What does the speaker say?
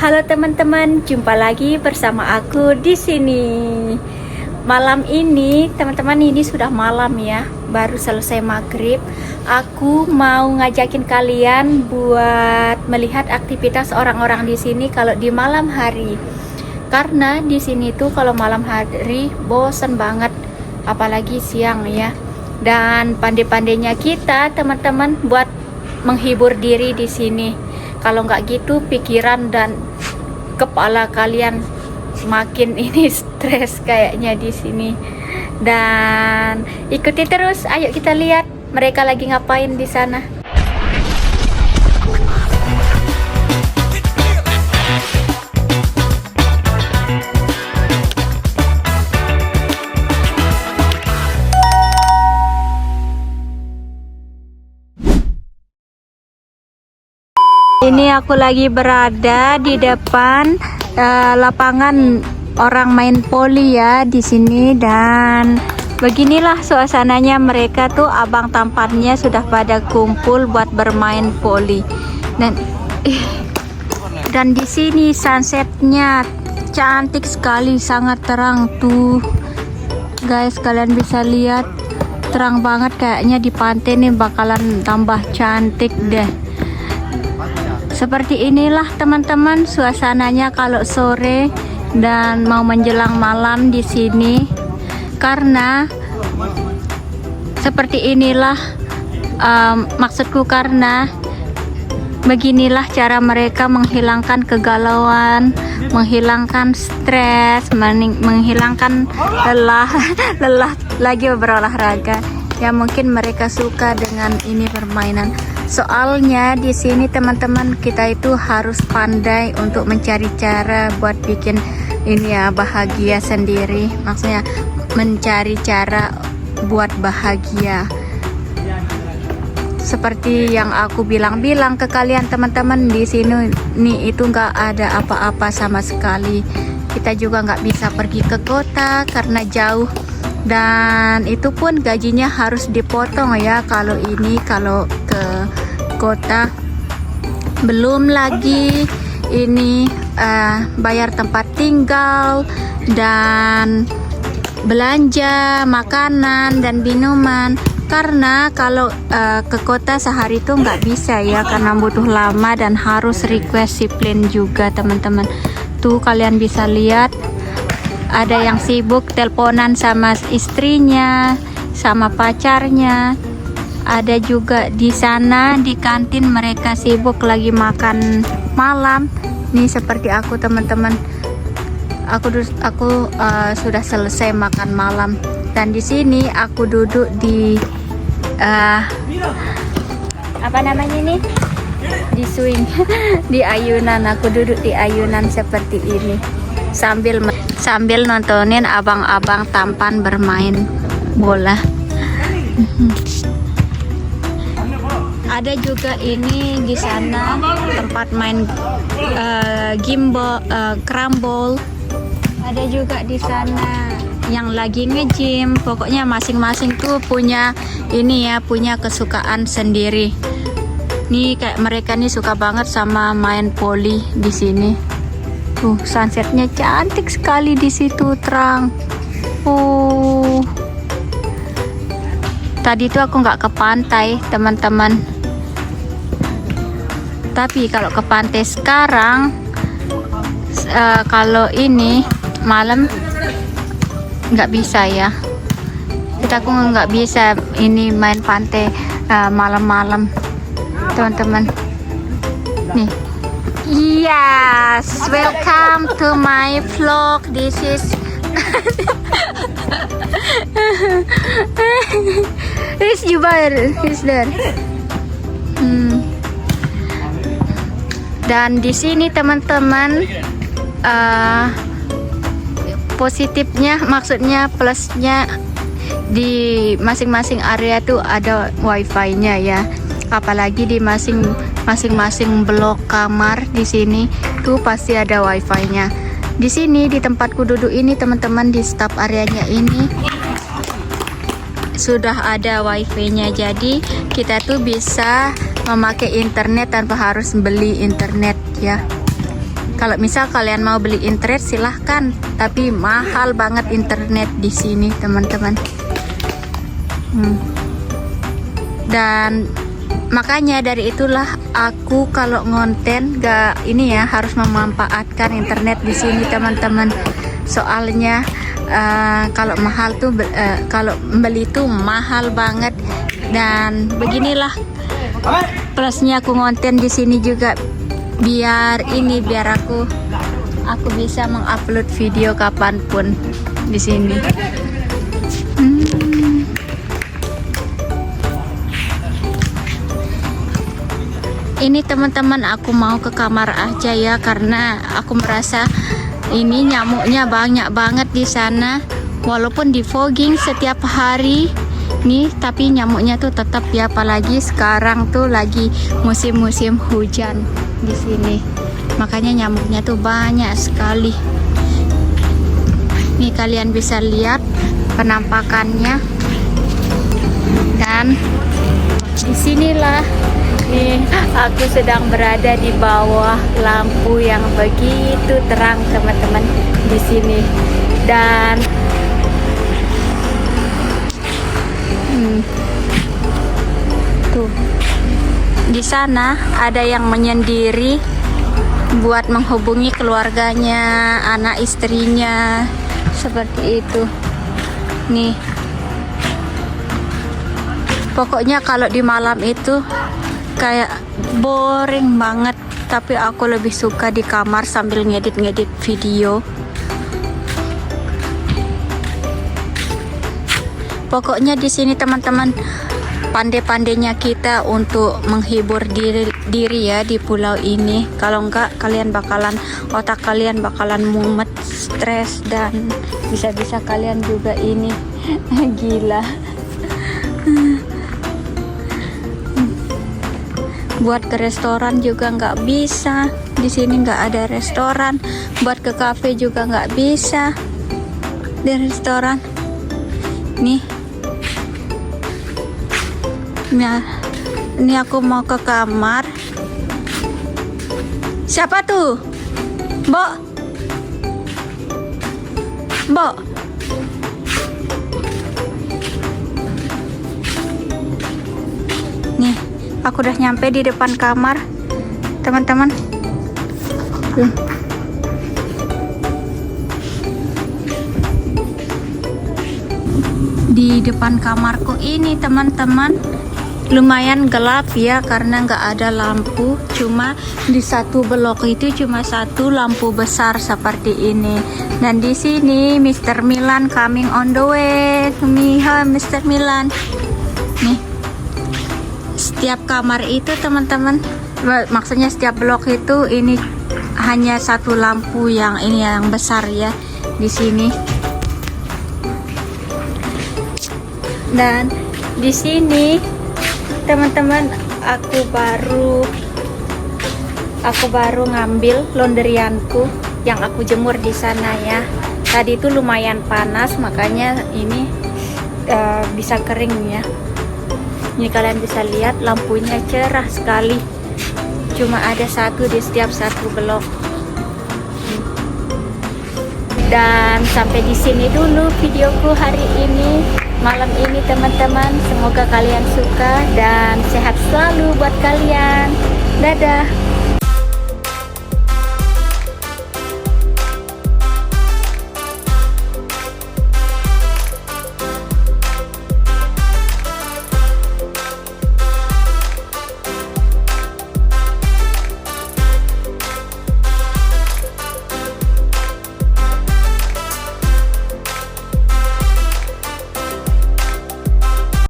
Halo teman-teman, jumpa lagi bersama aku di sini. Malam ini, teman-teman, ini sudah malam ya, baru selesai maghrib. Aku mau ngajakin kalian buat melihat aktivitas orang-orang di sini kalau di malam hari. Karena di sini tuh kalau malam hari bosen banget, apalagi siang ya. Dan pandai-pandainya kita, teman-teman, buat menghibur diri di sini. Kalau nggak gitu, pikiran dan kepala kalian makin ini stres kayaknya di sini. Dan ikuti terus, ayo kita lihat mereka lagi ngapain di sana. Ini aku lagi berada di depan lapangan orang main poli ya di sini, dan beginilah suasananya. Mereka tuh abang tampannya sudah pada kumpul buat bermain poli. Dan di sini sunsetnya cantik sekali, sangat terang tuh. Guys, kalian bisa lihat terang banget, kayaknya di pantai nih bakalan tambah cantik deh. Seperti inilah teman-teman suasananya kalau sore dan mau menjelang malam di sini. Karena seperti inilah maksudku, karena beginilah cara mereka menghilangkan kegalauan, menghilangkan stres, menghilangkan lelah lagi berolahraga. Ya mungkin mereka suka dengan ini permainan. Soalnya di sini teman-teman, kita itu harus pandai untuk mencari cara buat bikin ini ya bahagia sendiri. Maksudnya mencari cara buat bahagia. Seperti yang aku bilang ke kalian teman-teman, di sini nih itu nggak ada apa-apa sama sekali. Kita juga nggak bisa pergi ke kota karena jauh. Dan itu pun gajinya harus dipotong ya kalau ke kota. Belum lagi ini bayar tempat tinggal dan belanja makanan dan minuman. Karena kalau ke kota sehari itu nggak bisa ya, karena butuh lama dan harus request disiplin juga teman-teman. Tuh kalian bisa lihat ada yang sibuk teleponan sama istrinya, sama pacarnya. Ada juga di sana di kantin mereka sibuk lagi makan malam. Nih seperti aku teman-teman. Aku sudah selesai makan malam, dan di sini aku duduk di apa namanya ini? Di swing, di ayunan. Aku duduk di ayunan seperti ini sambil nontonin abang-abang tampan bermain bola. Ada juga ini di sana tempat main gimbal, crumble. Ada juga di sana yang lagi nge-gym. Pokoknya masing-masing tuh punya ini ya, punya kesukaan sendiri. Nih kayak mereka nih suka banget sama main poli di sini. Tuh sunsetnya cantik sekali di situ, terang. Tadi tuh aku nggak ke pantai teman-teman. Tapi kalau ke pantai sekarang, kalau ini malam nggak bisa ya. Kita nggak bisa ini main pantai malam-malam, teman-teman. Nih. Yes, welcome to my vlog. This is is Jubair, is there. Dan di sini teman-teman, positifnya, maksudnya plusnya, di masing-masing area tuh ada wifi-nya ya. Apalagi di masing-masing blok kamar di sini tuh pasti ada wifi-nya. Di sini di tempatku duduk ini teman-teman, di staff areanya ini sudah ada wifi-nya. Jadi kita tuh bisa memakai internet tanpa harus beli internet ya. Kalau misal kalian mau beli internet silahkan, tapi mahal banget internet di sini teman-teman. Dan makanya dari itulah aku kalau ngonten gak ini ya, harus memanfaatkan internet di sini teman-teman. Soalnya kalau mahal tuh kalau beli tuh mahal banget. Dan beginilah plusnya aku ngonten di sini juga, biar aku bisa mengupload video kapanpun di sini. Ini teman-teman, aku mau ke kamar aja ya, karena aku merasa ini nyamuknya banyak banget di sana. Walaupun di fogging setiap hari nih, tapi nyamuknya tuh tetap ya, apalagi sekarang tuh lagi musim-musim hujan di sini. Makanya nyamuknya tuh banyak sekali. Nih kalian bisa lihat penampakannya. Dan disinilah nih aku sedang berada di bawah lampu yang begitu terang teman-teman di sini. Dan tuh di sana ada yang menyendiri buat menghubungi keluarganya, anak istrinya, seperti itu. Nih, pokoknya kalau di malam itu kayak boring banget, tapi aku lebih suka di kamar sambil ngedit-ngedit video. Pokoknya di sini teman-teman, pandai-pandainya kita untuk menghibur diri ya di pulau ini. Kalau enggak, otak kalian bakalan mumet, stres, dan bisa-bisa kalian juga ini gila. Buat ke restoran juga nggak bisa, di sini nggak ada restoran. Buat ke kafe juga nggak bisa di restoran. Nih, nah, ini aku mau ke kamar. Siapa tuh? Mbok? Mbok? Nih, aku udah nyampe di depan kamar, teman-teman. Di depan kamarku ini teman-teman, lumayan gelap ya karena nggak ada lampu. Cuma di satu blok itu cuma satu lampu besar seperti ini. Dan di sini Mr. Milan coming on the way. Hai Mr. Milan. Nih, setiap kamar itu teman-teman, maksudnya setiap blok itu ini hanya satu lampu yang ini yang besar ya di sini. Dan di sini teman-teman, aku baru ngambil laundryanku yang aku jemur di sana ya. Tadi itu lumayan panas, makanya ini bisa kering ya. Ini kalian bisa lihat lampunya cerah sekali. Cuma ada satu di setiap satu blok. Dan sampai di sini dulu videoku hari ini, malam ini teman-teman. Semoga kalian suka dan sehat selalu buat kalian. Dadah.